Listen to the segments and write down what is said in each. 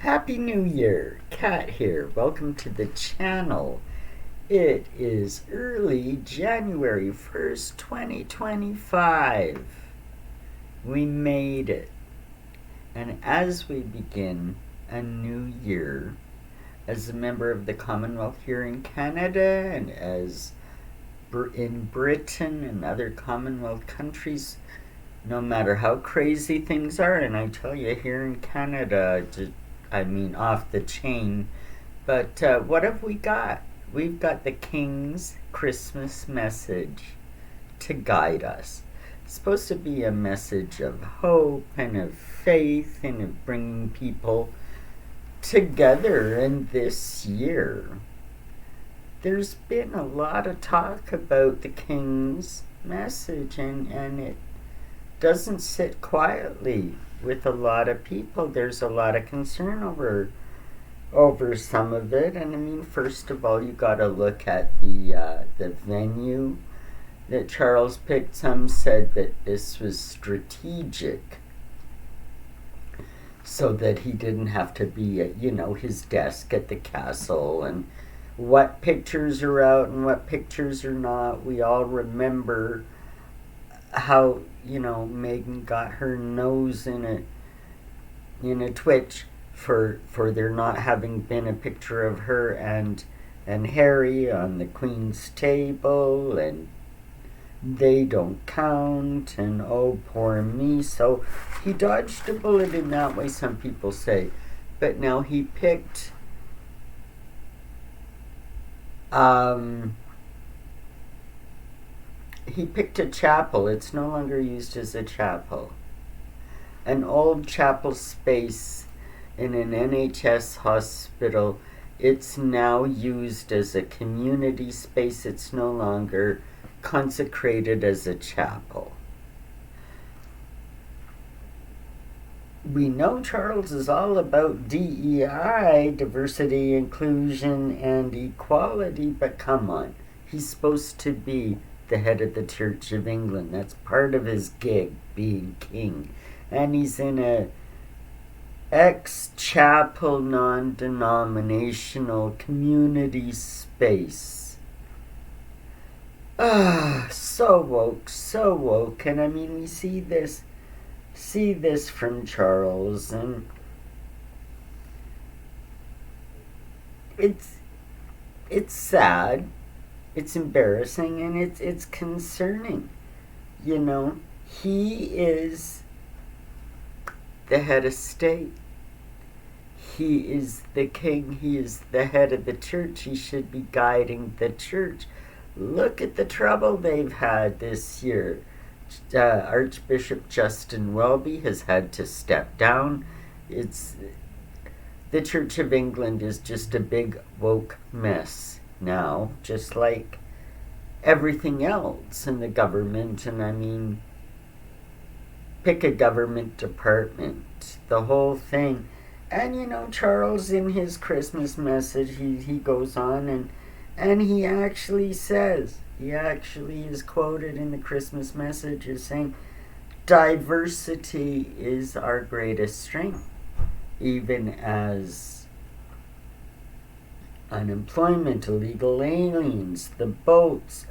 Happy New Year! Kat here. Welcome to the channel. It is early January 1st, 2025. We made it. And as we begin a new year, as a member of the Commonwealth here in Canada and as in Britain and other Commonwealth countries, no matter how crazy things are, and I tell you, here in Canada, off the chain. But what have we got? We've got the King's Christmas message to guide us. It's supposed to be a message of hope and of faith and of bringing people together in this year. There's been a lot of talk about the King's message, and it doesn't sit quietly with a lot of people. There's a lot of concern over some of it, and first of all, you got to look at the venue that Charles picked. Some said that this was strategic, so that he didn't have to be at his desk at the castle, and what pictures are out and what pictures are not. We all remember how Meghan got her nose in a twitch for there not having been a picture of her and Harry on the Queen's table, and they don't count, and oh poor me. So he dodged a bullet in that way, some people say. But now he picked a chapel. It's no longer used as a chapel. An old chapel space in an NHS hospital. It's now used as a community space. It's no longer consecrated as a chapel. We know Charles is all about DEI, diversity, inclusion, and equality, but come on. He's supposed to be the head of the Church of England. That's part of his gig, being king. And he's in a ex-chapel, non-denominational community space. So woke. And we see this from Charles, and it's sad, it's embarrassing, and it's concerning. He is the head of state. He is the king. He is the head of the church. He should be guiding the church. Look at the trouble they've had this year. Archbishop Justin Welby has had to step down. The Church of England is just a big woke mess now, just like everything else in the government. And pick a government department, the whole thing. And Charles, in his Christmas message, he goes on and he actually says, he actually is quoted in the Christmas message as saying, diversity is our greatest strength, even as unemployment, illegal aliens, the boats,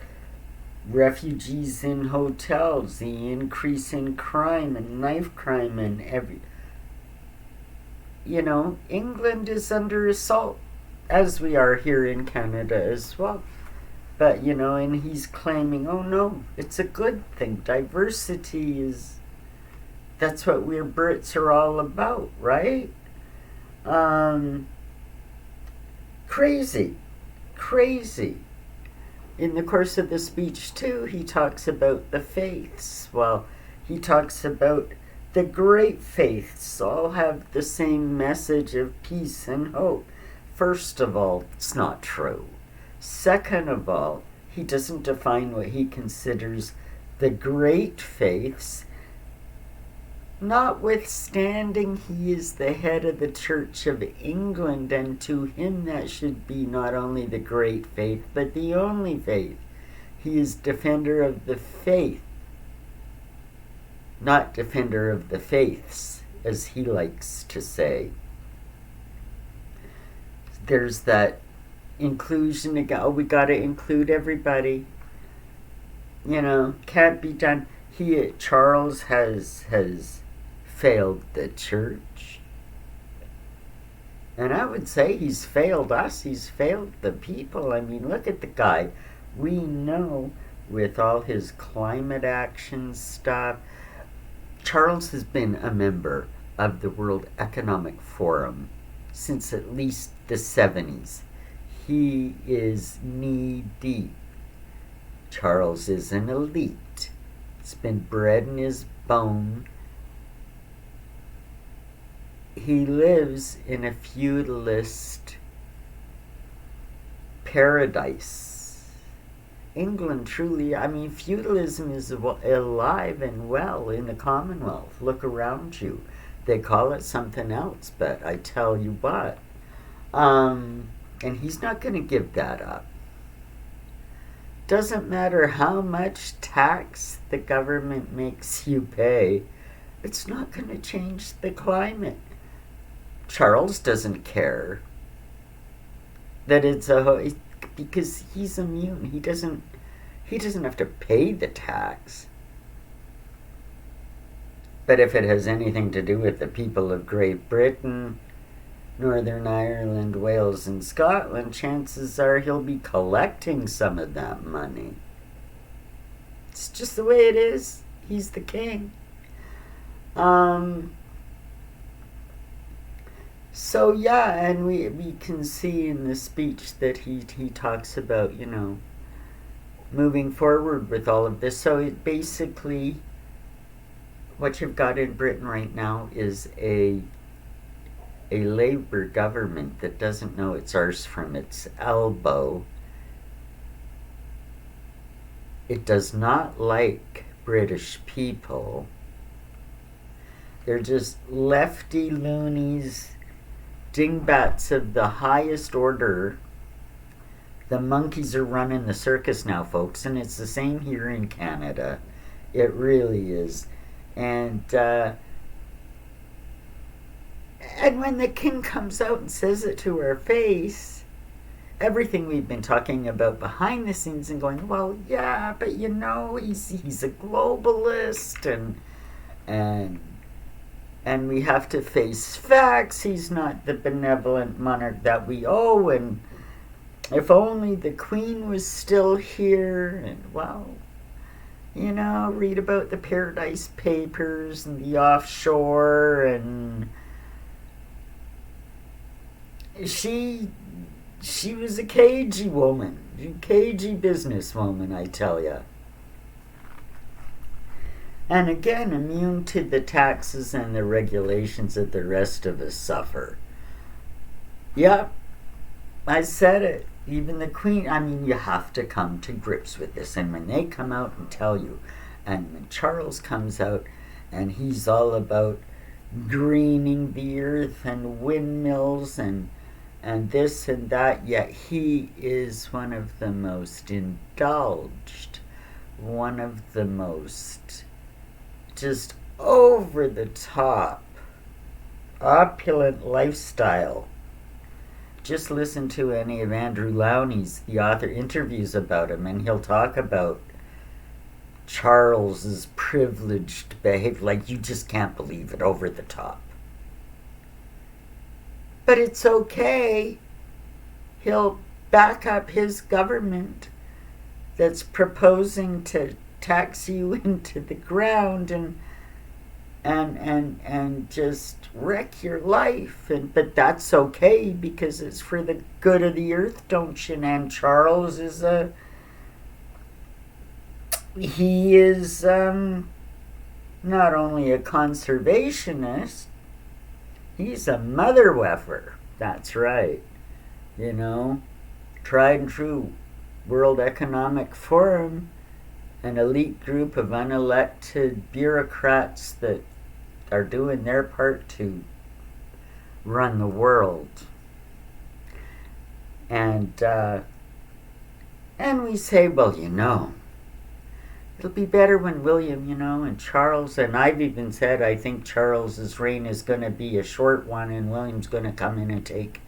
refugees in hotels, the increase in crime and knife crime, and England is under assault, as we are here in Canada as well. But, and he's claiming, oh no, it's a good thing. Diversity that's what we Brits are all about, right? Crazy. In the course of the speech, too, he talks about the faiths. Well, he talks about the great faiths all have the same message of peace and hope. First of all, it's not true. Second of all, he doesn't define what he considers the great faiths. Notwithstanding, he is the head of the Church of England, and to him that should be not only the great faith, but the only faith. He is defender of the faith, not defender of the faiths, as he likes to say. there's that inclusion again. Oh, we got to include everybody. Can't be done. Charles has failed the church, and I would say he's failed us. He's failed the people. I mean, look at the guy. We know with all his climate action stuff. Charles has been a member of the World Economic Forum since at least the 70s. He is knee deep. Charles is an elite. It's been bred in his bone. He lives in a feudalist paradise. England truly, feudalism is alive and well in the Commonwealth. Look around you. They call it something else, but I tell you what. And he's not going to give that up. Doesn't matter how much tax the government makes you pay, it's not going to change the climate. Charles doesn't care that because he's immune. He doesn't have to pay the tax. But if it has anything to do with the people of Great Britain, Northern Ireland, Wales, and Scotland, chances are he'll be collecting some of that money. It's just the way it is. He's the king. So yeah, and we can see in the speech that he talks about, moving forward with all of this. So it basically, what you've got in Britain right now is a Labour government that doesn't know its arse from its elbow. It does not like British people. They're just lefty loonies, dingbats of the highest order. The monkeys are running the circus now, folks, and it's the same here in Canada. It really is. And when the king comes out and says it to our face, everything we've been talking about behind the scenes and going, well, yeah, but he's a globalist and we have to face facts. He's not the benevolent monarch that we owe, and if only the Queen was still here, and read about the Paradise Papers and the offshore, and she was a cagey woman, cagey businesswoman, I tell ya. And again, immune to the taxes and the regulations that the rest of us suffer. Yep, I said it. Even the Queen, you have to come to grips with this. And when they come out and tell you, and when Charles comes out and he's all about greening the earth and windmills and this and that, yet he is one of the most indulged, one of the most just over the top, opulent lifestyle. Just listen to any of Andrew Lowney's, the author, interviews about him, and he'll talk about Charles's privileged behavior. Like, you just can't believe it, over the top. But it's okay. He'll back up his government that's proposing to tax you into the ground and just wreck your life. But that's okay because it's for the good of the earth, don't you? And Charles is not only a conservationist, he's a mother weffer. That's right. Tried and true World Economic Forum, an elite group of unelected bureaucrats that are doing their part to run the world. And we say, well, it'll be better when William, and Charles, and I've even said I think Charles's reign is going to be a short one and William's going to come in and take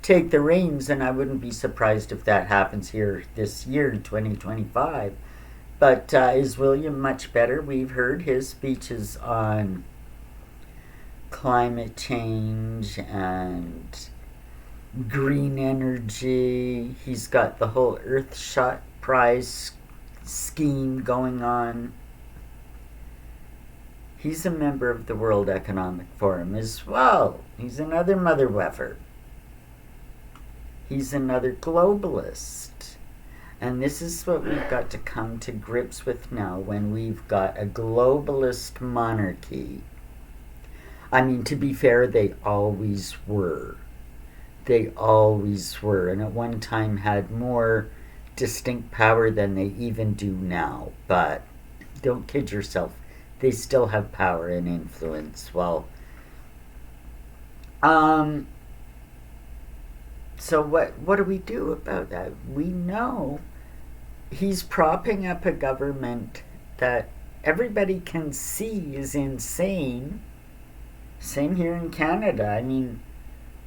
take the reins, and I wouldn't be surprised if that happens here this year in 2025. But is William much better? We've heard his speeches on climate change and green energy. He's got the whole Earthshot Prize scheme going on. He's a member of the World Economic Forum as well. He's another mother weffer. He's another globalist. And this is what we've got to come to grips with now when we've got a globalist monarchy. I mean, to be fair, they always were. They always were. And at one time had more distinct power than they even do now. But don't kid yourself. They still have power and influence. Well, so what do we do about that? We know he's propping up a government that everybody can see is insane. Same here in Canada. I mean,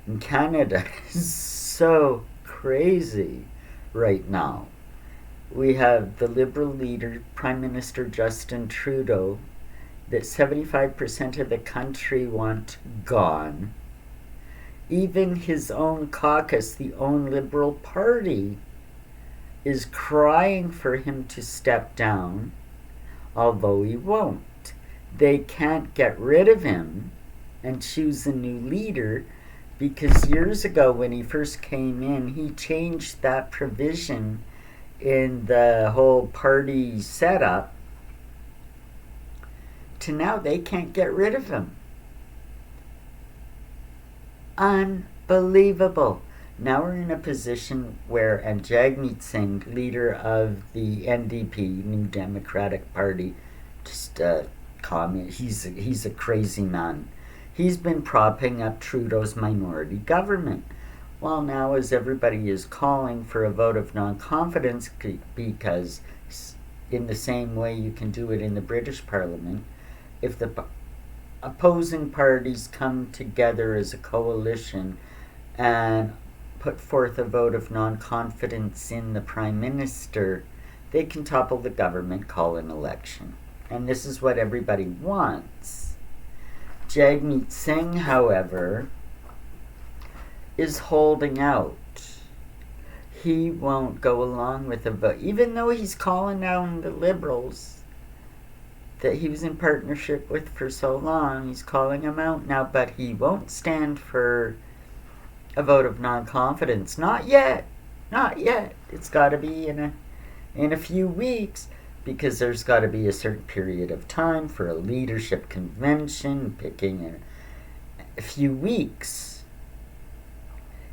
in Canada is so crazy right now. We have the Liberal leader, Prime Minister Justin Trudeau, that 75% of the country want gone. Even his own caucus, the own Liberal Party, is crying for him to step down, although he won't. They can't get rid of him and choose a new leader because years ago when he first came in, he changed that provision in the whole party setup to now they can't get rid of him. Unbelievable. Now we're in a position where Jagmeet Singh, leader of the NDP, New Democratic Party, just comment. He's a crazy man. He's been propping up Trudeau's minority government. Well, now as everybody is calling for a vote of non-confidence, because in the same way you can do it in the British Parliament, if the opposing parties come together as a coalition and put forth a vote of non-confidence in the Prime Minister, they can topple the government, call an election. And this is what everybody wants. Jagmeet Singh, however, is holding out. He won't go along with the vote, even though he's calling down the Liberals that he was in partnership with for so long. He's calling them out now, but he won't stand for a vote of non-confidence. Not yet. Not yet. It's got to be in a few weeks, because there's got to be a certain period of time for a leadership convention, picking a few weeks.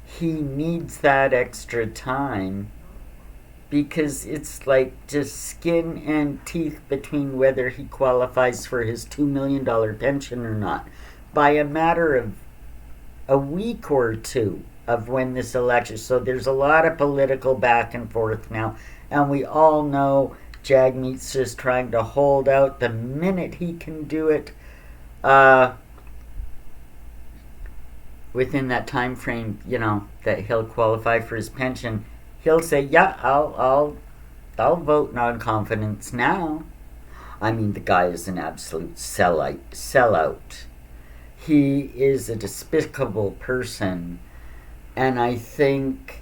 He needs that extra time because it's like just skin and teeth between whether he qualifies for his $2 million pension or not. By a matter of a week or two of when this election. So there's a lot of political back and forth now. And we all know Jagmeet's just trying to hold out the minute he can do it within that time frame, that he'll qualify for his pension. He'll say, yeah, I'll vote non-confidence now. I mean, the guy is an absolute sellout. He is a despicable person, and I think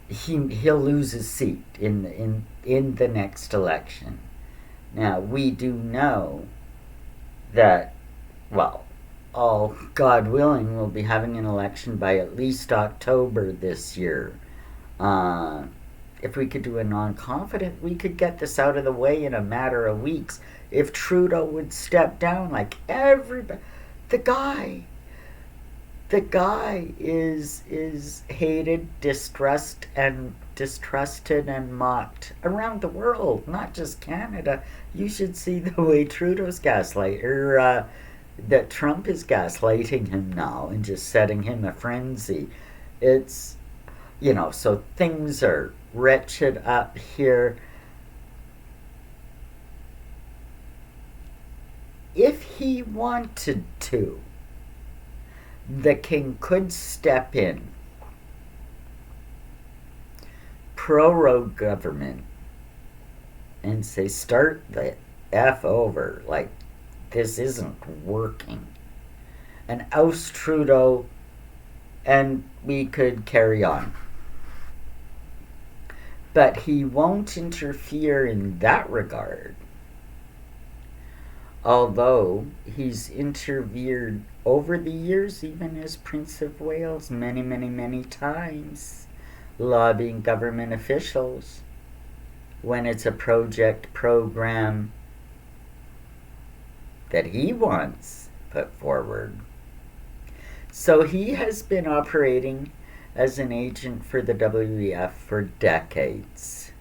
he'll lose his seat in the next election. Now, we do know that, well, all God willing, we'll be having an election by at least October this year. If we could do a non-confident, we could get this out of the way in a matter of weeks. If Trudeau would step down, like everybody, the guy is hated, distrusted and mocked around the world, not just Canada. You should see the way Trudeau's that Trump is gaslighting him now and just setting him a frenzy. It's, so things are wretched up here. If he wanted to, the king could step in prorogue government and say, start the F over. Like, this isn't working. And oust Trudeau, and we could carry on. But he won't interfere in that regard. Although he's interfered over the years, even as Prince of Wales, many, many, many times, lobbying government officials when it's a program that he wants put forward. So he has been operating as an agent for the WEF for decades.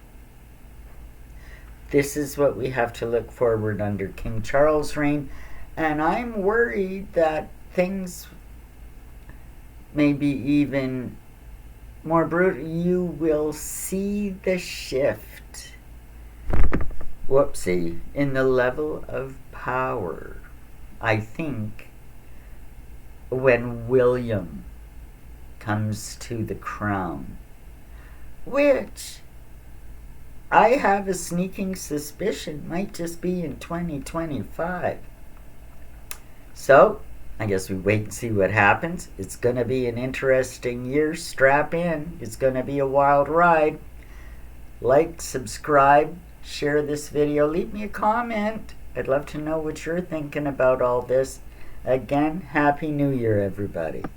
This is what we have to look forward under King Charles' reign, and I'm worried that things may be even more brutal. You will see the shift, in the level of power, I think, when William comes to the crown, which I have a sneaking suspicion might just be in 2025. So, I guess we wait and see what happens. It's going to be an interesting year. Strap in. It's going to be a wild ride. Like, subscribe, share this video. Leave me a comment. I'd love to know what you're thinking about all this. Again, Happy New Year, everybody.